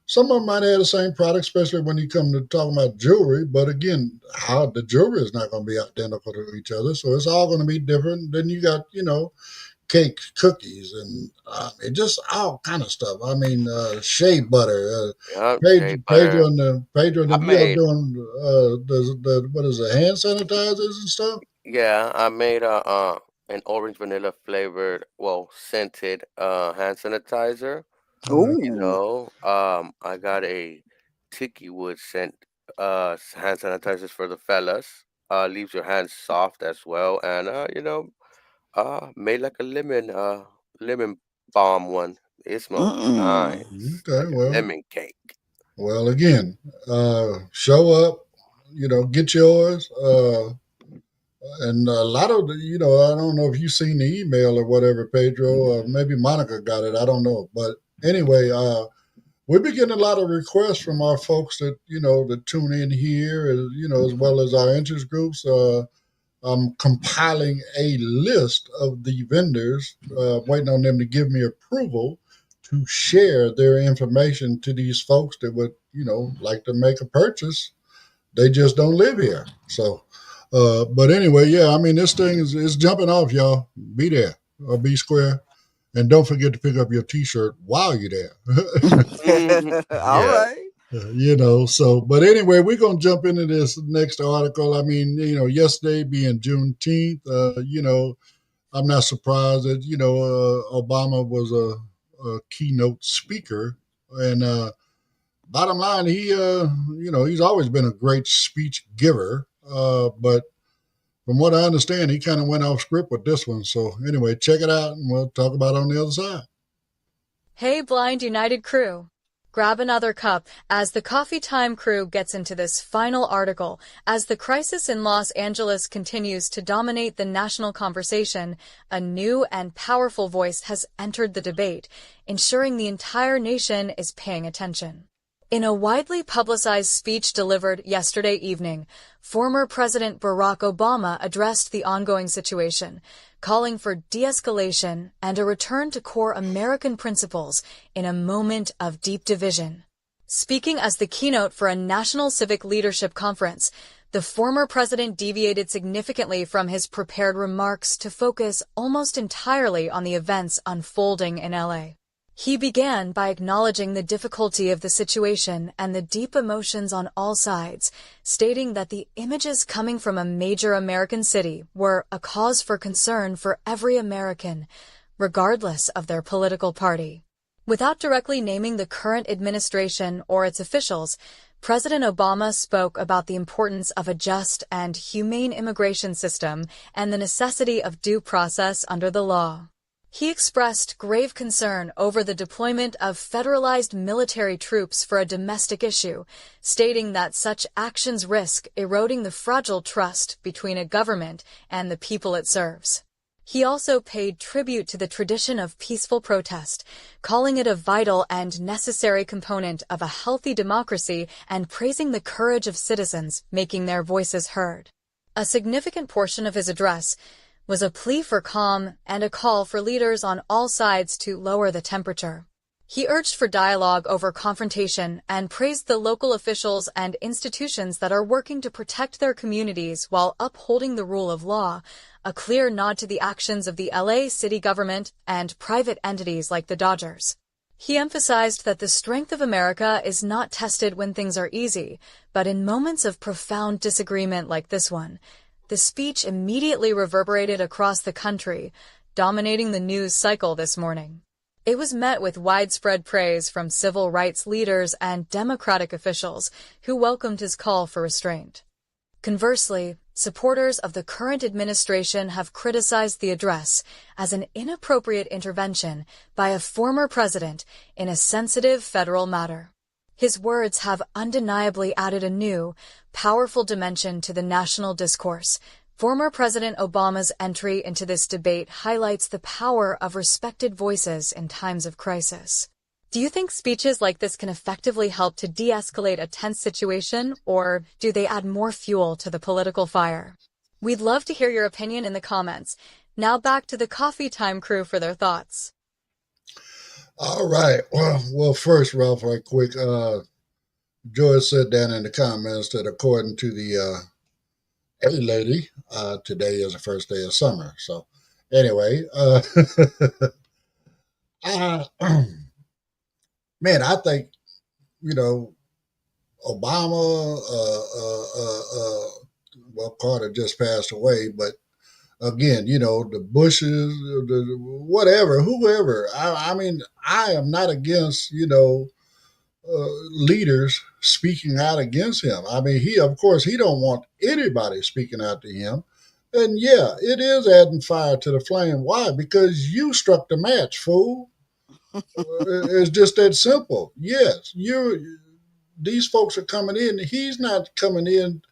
some of them might have the same product, especially when you come to talking about jewelry. But again, how the jewelry is not going to be identical to each other. So it's all going to be different. Then you got, cakes, cookies, and just all kind of stuff. I mean, shea butter. Pedro and you are doing the what is it, hand sanitizers and stuff? Yeah, I made an orange vanilla flavored, scented hand sanitizer. Ooh. I got a tiki wood scent hand sanitizers for the fellas. Leaves your hands soft as well, and made like a lemon balm one. It smells nice. Okay, like lemon cake. Well, again, show up, get yours. And a lot of the, I don't know if you've seen the email or whatever, Pedro, maybe Monica got it. I don't know. But anyway, we've been getting a lot of requests from our folks that, that tune in here, as well as our interest groups. I'm compiling a list of the vendors, waiting on them to give me approval to share their information to these folks that would, like to make a purchase. They just don't live here. So, but anyway, yeah, I mean, this thing is jumping off, y'all. Be there or be square. And don't forget to pick up your T-shirt while you're there. All right. But anyway, we're going to jump into this next article. I mean, yesterday being Juneteenth, I'm not surprised that, Obama was a keynote speaker. And bottom line, he's always been a great speech giver. But from what I understand, he kind of went off script with this one. So anyway, check it out and we'll talk about it on the other side. Hey, Blind United crew. Grab another cup as the Coffee Time crew gets into this final article. As the crisis in Los Angeles continues to dominate the national conversation, a new and powerful voice has entered the debate, ensuring the entire nation is paying attention. In a widely publicized speech delivered yesterday evening, former President Barack Obama addressed the ongoing situation, calling for de-escalation and a return to core American principles in a moment of deep division. Speaking as the keynote for a National Civic Leadership Conference, the former president deviated significantly from his prepared remarks to focus almost entirely on the events unfolding in LA. He began by acknowledging the difficulty of the situation and the deep emotions on all sides, stating that the images coming from a major American city were a cause for concern for every American, regardless of their political party. Without directly naming the current administration or its officials, President Obama spoke about the importance of a just and humane immigration system and the necessity of due process under the law. He expressed grave concern over the deployment of federalized military troops for a domestic issue, stating that such actions risk eroding the fragile trust between a government and the people it serves. He also paid tribute to the tradition of peaceful protest, calling it a vital and necessary component of a healthy democracy and praising the courage of citizens making their voices heard. A significant portion of his address was a plea for calm and a call for leaders on all sides to lower the temperature. He urged for dialogue over confrontation and praised the local officials and institutions that are working to protect their communities while upholding the rule of law, a clear nod to the actions of the LA city government and private entities like the Dodgers. He emphasized that the strength of America is not tested when things are easy, but in moments of profound disagreement like this one. The speech immediately reverberated across the country, dominating the news cycle this morning. It was met with widespread praise from civil rights leaders and Democratic officials who welcomed his call for restraint. Conversely, supporters of the current administration have criticized the address as an inappropriate intervention by a former president in a sensitive federal matter. His words have undeniably added a new, powerful dimension to the national discourse. Former President Obama's entry into this debate highlights the power of respected voices in times of crisis. Do you think speeches like this can effectively help to de-escalate a tense situation, or do they add more fuel to the political fire? We'd love to hear your opinion in the comments. Now back to the Coffee Time crew for their thoughts. All right. Well, first, Ralph, right quick. Joyce said down in the comments that according to the A-lady, today is the first day of summer. So, anyway, man, I think, Obama, well, Carter just passed away, but again, the Bushes, the whatever, whoever. I mean, I am not against, leaders speaking out against him. I mean, he don't want anybody speaking out to him. And yeah, it is adding fire to the flame. Why? Because you struck the match, fool. It's just that simple. Yes, these folks are coming in. He's not coming in,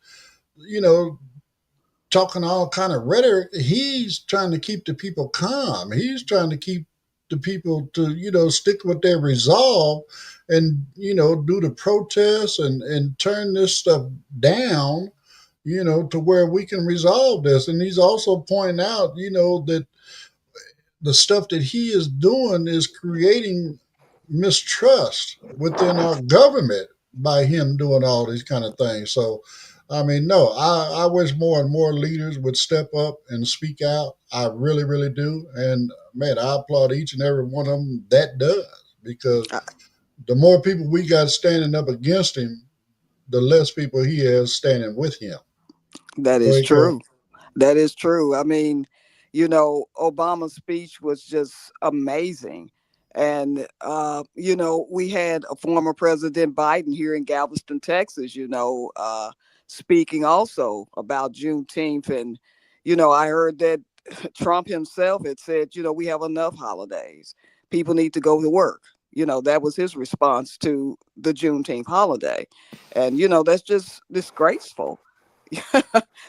talking all kind of rhetoric. He's trying to keep the people calm. He's trying to keep the people to, stick with their resolve and, do the protests and turn this stuff down, to where we can resolve this. And he's also pointing out, that the stuff that he is doing is creating mistrust within our government by him doing all these kind of things. So, I mean, no, I wish more and more leaders would step up and speak out. I really, really do. And man, I applaud each and every one of them that does, because the more people we got standing up against him, the less people he has standing with him. That is true. That is true. I mean, Obama's speech was just amazing. And, we had a former President Biden here in Galveston, Texas, speaking also about Juneteenth. And, I heard that Trump himself had said, we have enough holidays. People need to go to work. That was his response to the Juneteenth holiday. And, that's just disgraceful.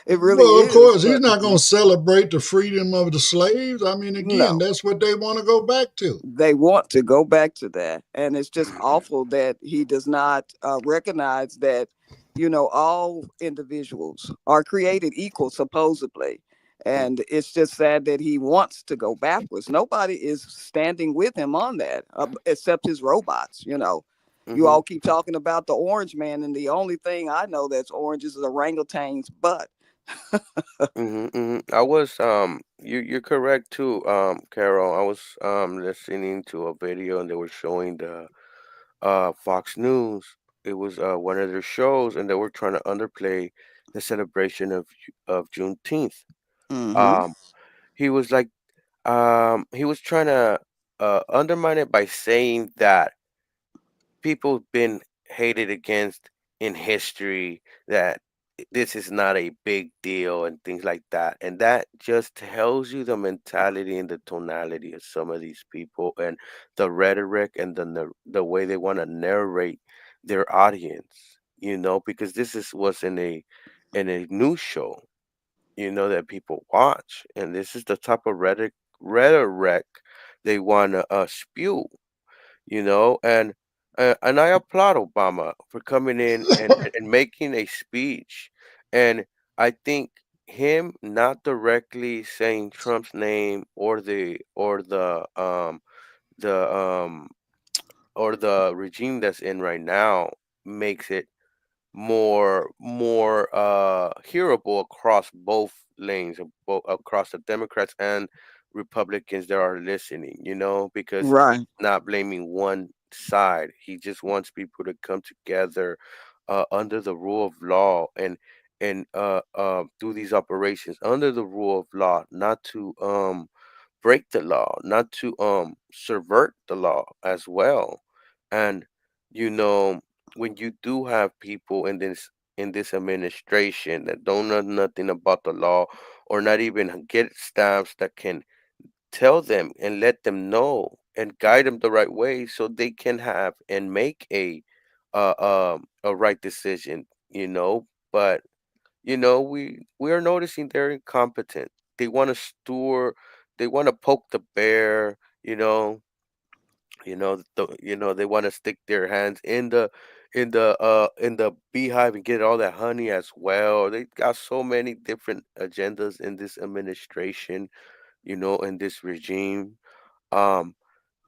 It really is. Well, of course, he's not going to celebrate the freedom of the slaves. I mean, again, that's what they want to go back to. They want to go back to that. And it's just awful that he does not recognize that, all individuals are created equal, supposedly. And it's just sad that he wants to go backwards. Nobody is standing with him on that, except his robots, Mm-hmm. You all keep talking about the orange man, and the only thing I know that's orange is the orangutan's butt. I was you're correct too, Carol. I was listening to a video and they were showing the Fox News. It was one of their shows, and they were trying to underplay the celebration of Juneteenth. Mm-hmm. Um, he was like, he was trying to undermine it by saying that people have been hated against in history, that this is not a big deal and things like that, and that just tells you the mentality and the tonality of some of these people and the rhetoric and the way they want to narrate their audience, because this is was in a news show, that people watch, and this is the type of rhetoric they want to spew, and I applaud Obama for coming in and making a speech, and I think him not directly saying Trump's name the or the regime that's in right now makes it more hearable across both lanes, across the Democrats and Republicans that are listening, because he's Right. not blaming one side. He just wants people to come together under the rule of law and do these operations under the rule of law, not to break the law, not to subvert the law as well. And you know, when you do have people in this administration that don't know nothing about the law or not even get stamps that can tell them and let them know and guide them the right way so they can have and make a right decision, but we are noticing they're incompetent. They want to store, they want to poke the bear, they want to stick their hands in the beehive and get all that honey as well. They got so many different agendas in this administration, in this regime. Um,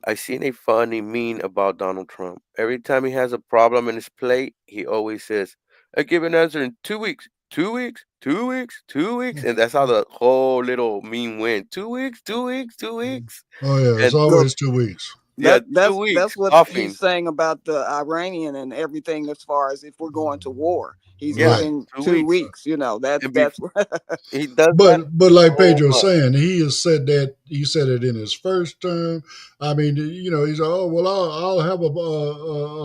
I seen a funny meme about Donald Trump. Every time he has a problem in his plate, he always says, "I give an answer in 2 weeks, 2 weeks, 2 weeks, 2 weeks," and that's how the whole little meme went. 2 weeks, 2 weeks, 2 weeks, Oh yeah, it's and Look, always 2 weeks. yeah, that two that's weeks what he's coughing. saying about the Iranian and everything as far as if we're going to war. He's Yeah, Right. giving 2 weeks, 2 weeks. That's and that's he does that But like so Pedro's much. saying, he has said that he said it in his first term. I mean, he said, "Oh well, I'll have a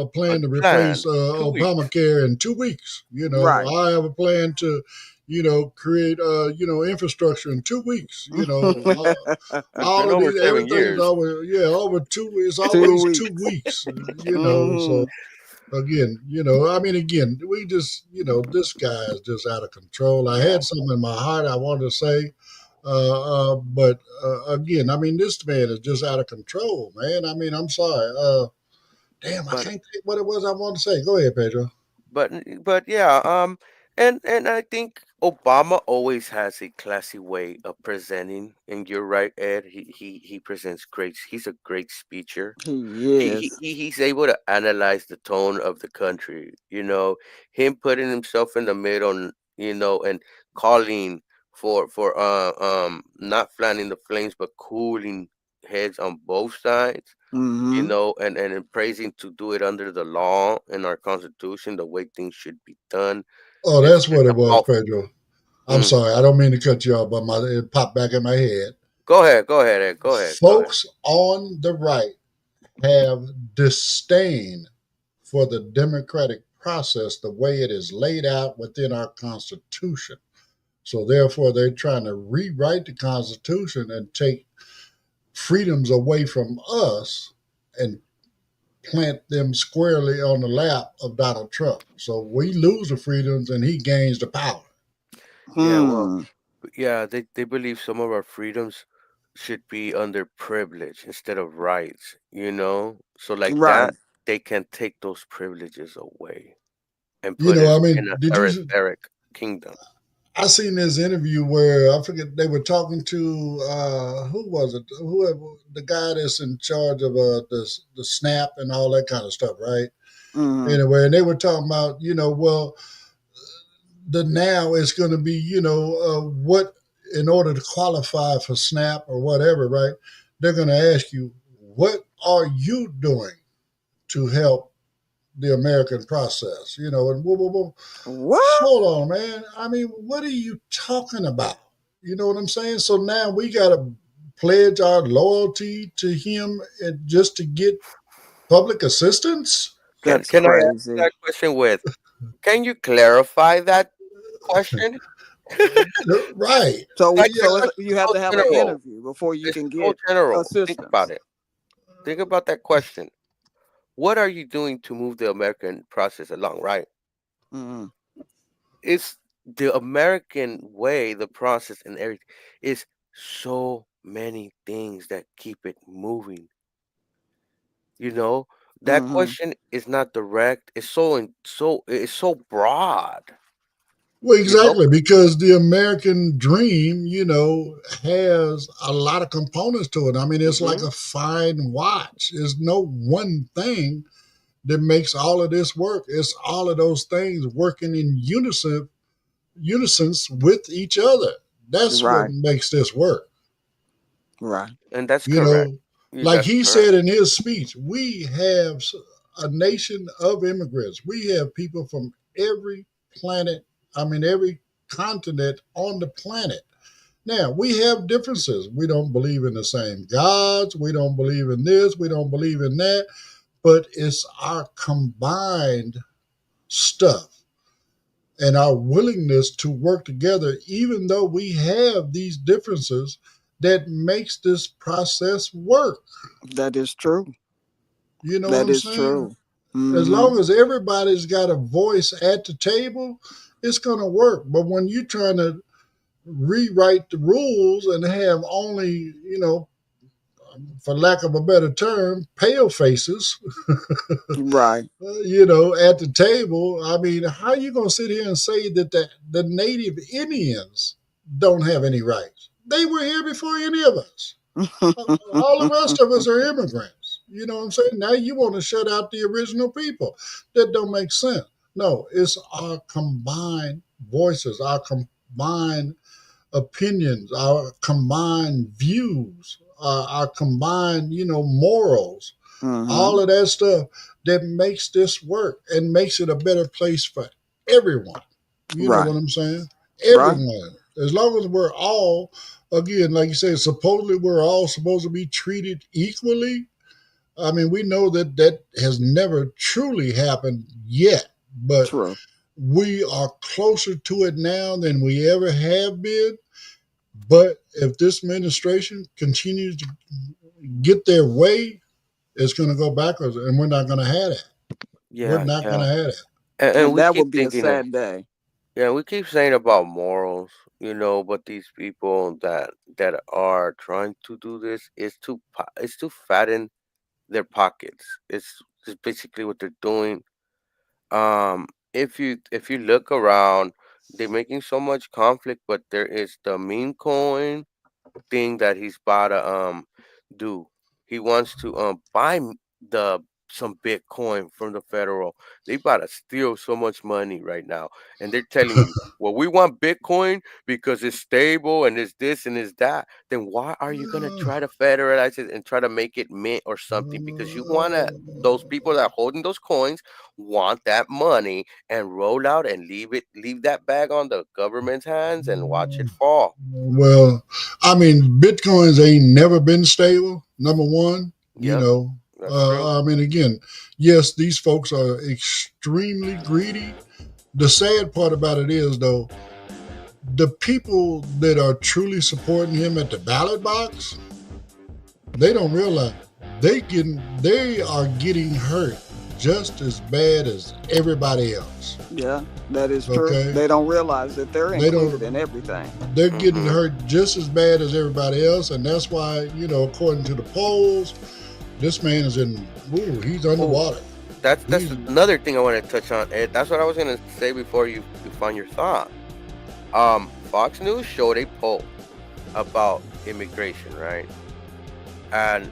A plan to replace plan, 2 weeks. Obamacare in 2 weeks. right. I have a plan to, create infrastructure in 2 weeks. It's been All of over these, 7 years. everything's always over 2. It's two always two weeks. weeks. Hmm. So again, I mean, again, we just, this guy is just out of control. I Yeah, had something in my heart I wanted to say, but again, I mean, this man is just out of control, man. I mean, I'm sorry. Damn, I but can't think what it was I wanted to say. Go ahead, Pedro. but yeah, and I think Obama always has a classy way of presenting, and you're right, Ed. He presents great. He's a great speecher. He is. He's able to analyze the tone of the country. Him putting himself in the middle, and calling for not fanning the flames, but cooling heads on both sides, Hmm. and praising to do it under the law and our constitution, the way things should be done. Oh, It's that's just what it a was, powerful. Pedro. I'm Mm. sorry. I don't mean to cut you off, but it popped back in my head. Go ahead, Ed. Go ahead. Folks on the right have disdain for the democratic process the way it is laid out within our Constitution. So therefore, they're trying to rewrite the Constitution and take freedoms away from us and plant them squarely on the lap of Donald Trump. So we lose the freedoms and he gains the power. Yeah, well, Hmm. yeah, they believe some of our freedoms should be under privilege instead of rights, So like Right. that, they can take those privileges away and put I us mean, in a did you? Eric kingdom. I seen this interview where I forget they were talking to who was it? Who the guy that's in charge of the SNAP and all that kind of stuff, right? Hmm. Anyway, and they were talking about well, the now is going to be, what in order to qualify for SNAP or whatever, right? They're going to ask you, what are you doing to help the American process? And whoa, whoa, whoa. What? Hold on, man. I mean, what are you talking about? You know what I'm saying? So now we got to pledge our loyalty to him and just to get public assistance? That's Can I ask crazy. that question with? Can you clarify that question? Right. So, Like so that you have so to have an general. interview before you It's can so get general. Think assistance. about it. Think about that question. What are you doing to move the American process along, right? Mm-hmm. It's the American way, the process and everything is so many things that keep it moving. You know, that Mm-hmm. question is not direct. It's so broad. Well, You know, exactly, because the American dream, has a lot of components to it. I mean, it's like hmm a fine watch. There's no one thing that makes all of this work. It's all of those things working in unisons with each other. That's what Right. makes this work. Right. and that's You correct. know, like That's he correct. said in his speech, we have a nation of immigrants. We have people from every planet, every continent on the planet. Now, we have differences. We don't believe in the same gods. We don't believe in this. We don't believe in that. But it's our combined stuff and our willingness to work together, even though we have these differences, that makes this process work. That is true. You know what That I'm is saying? true. As Mm-hmm. long as everybody's got a voice at the table, it's going to work. But when you're trying to rewrite the rules and have only, for lack of a better term, pale faces, Right. at the table, I mean, how are you going to sit here and say that the native Indians don't have any rights? They were here before any of us. All the rest of us are immigrants. You know what I'm saying? Now you want to shut out the original people. That don't make sense. No, it's our combined voices, our combined opinions, our combined views, our combined, morals, Mm-hmm. all of that stuff that makes this work and makes it a better place for everyone. You know Right. what I'm saying? Right. Everyone. As long as we're all, again, like you said, supposedly we're all supposed to be treated equally. I mean, we know that has never truly happened yet, but True. we are closer to it now than we ever have been. But if this administration continues to get their way, it's going to go backwards, and we're not going to have it. We're Yeah, not going yeah. to have it. And And we that keep would be a thinking that, sad day. yeah, we keep saying about morals, but these people that are trying to do this is to fatten their pockets. It's basically what they're doing. If you look around, they're making so much conflict, but there is the meme coin thing that he's about to do. He wants to buy the some Bitcoin from the federal. They about to steal so much money right now, and they're telling you, "Well, we want Bitcoin because it's stable and it's this and it's that." Then why are you gonna try to federalize it and try to make it mint or something? Because you wanna those people that are holding those coins want that money and roll out and leave that bag on the government's hands and watch it fall. Well, I mean, Bitcoins ain't never been stable, number one. Yep, that's true. I mean, again, yes, these folks are extremely greedy. The sad part about it is, though, the people that are truly supporting him at the ballot box, they don't realize they are getting hurt just as bad as everybody else. Yeah, that is true. Okay. They don't realize that they're They don't- included in everything. They're getting hurt just as bad as everybody else, and that's why, according to the polls, this man is he's underwater. That's He's- another thing I want to touch on, Ed. That's what I was gonna say before you find your thought. Fox News showed a poll about immigration, right? And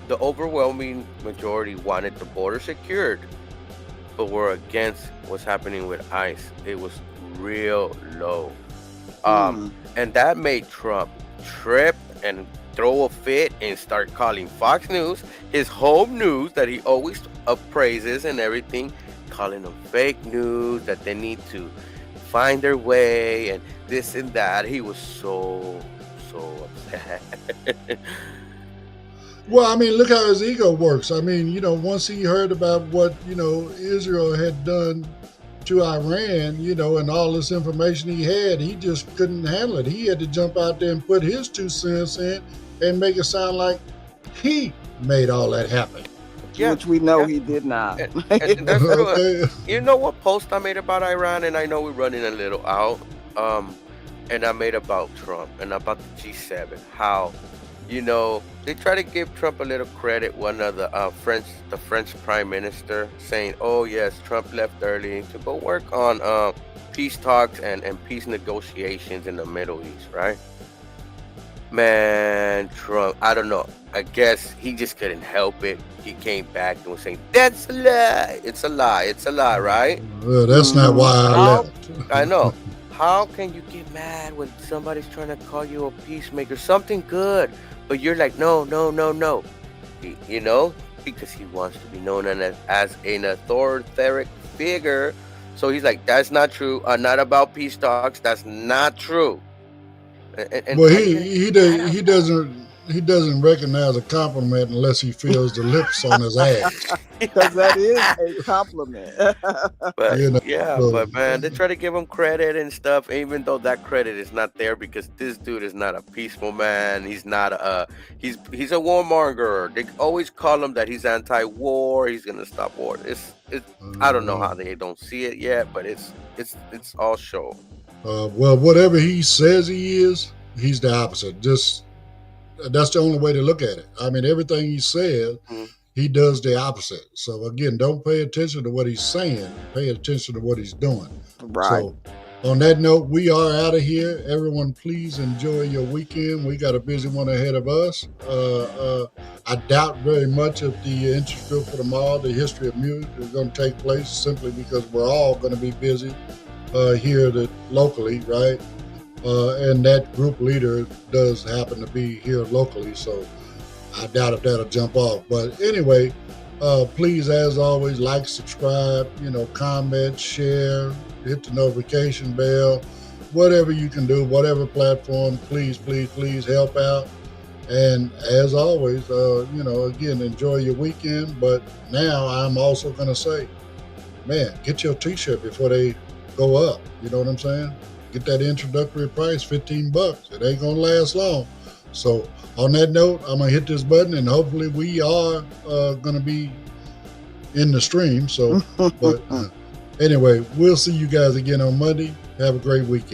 the overwhelming majority wanted the border secured. people were against what's happening with ICE. It was real low. And that made Trump trip and throw a fit and start calling Fox News, his home news that he always appraises and everything, calling them fake news, that they need to find their way and this and that. He was so upset. Well, I mean, look how his ego works. I mean, you know, once he heard about what, you know, Israel had done to Iran, you know, and all this information he had, he just couldn't handle it. He had to jump out there and put his 2 cents in and make it sound like he made all that happen. Yeah, which we know he did not. And that's true. You know what post I made about Iran, and I know we're running a little out, and I made about Trump and about the G7, how, you know, they try to give Trump a little credit. One of the French prime minister saying, oh yes, Trump left early to go work on peace talks and peace negotiations in the Middle East, right? Man, Trump, I don't know. I guess he just couldn't help it. He came back and was saying, that's a lie. It's a lie. It's a lie, right? Well, that's not why I left. I know. How can you get mad when somebody's trying to call you a peacemaker? Something good. But you're like, no. You know, because he wants to be known as an authoritative figure. So he's like, that's not true. Not about peace talks. That's not true. And well, he doesn't recognize a compliment unless he feels the lips on his ass. Because that is a compliment. But You know, yeah, so- but man, they try to give him credit and stuff, even though that credit is not there, because this dude is not a peaceful man. He's not he's a warmonger. They always call him that he's anti-war. He's gonna stop war. It's I don't know how they don't see it yet, but it's all show. Well, whatever he says he is, he's the opposite. That's the only way to look at it. I mean, everything he says, he does the opposite. So again, don't pay attention to what he's saying. Pay attention to what he's doing. Right. So on that note, we are out of here. Everyone, please enjoy your weekend. We got a busy one ahead of us. I doubt very much if the interest group for tomorrow, the history of music, is going to take place, simply because we're all going to be busy here locally, right? And that group leader does happen to be here locally, so I doubt if that'll jump off. But anyway, please, as always, like, subscribe, comment, share, hit the notification bell, whatever you can do, whatever platform, please help out. And as always, again, enjoy your weekend. But now I'm also going to say, man, get your t-shirt before they go up. You know what I'm saying? Get that introductory price, $15. It ain't gonna last long. So on that note, I'm gonna hit this button, and hopefully we are gonna be in the stream. So, but anyway, we'll see you guys again on Monday. Have a great weekend.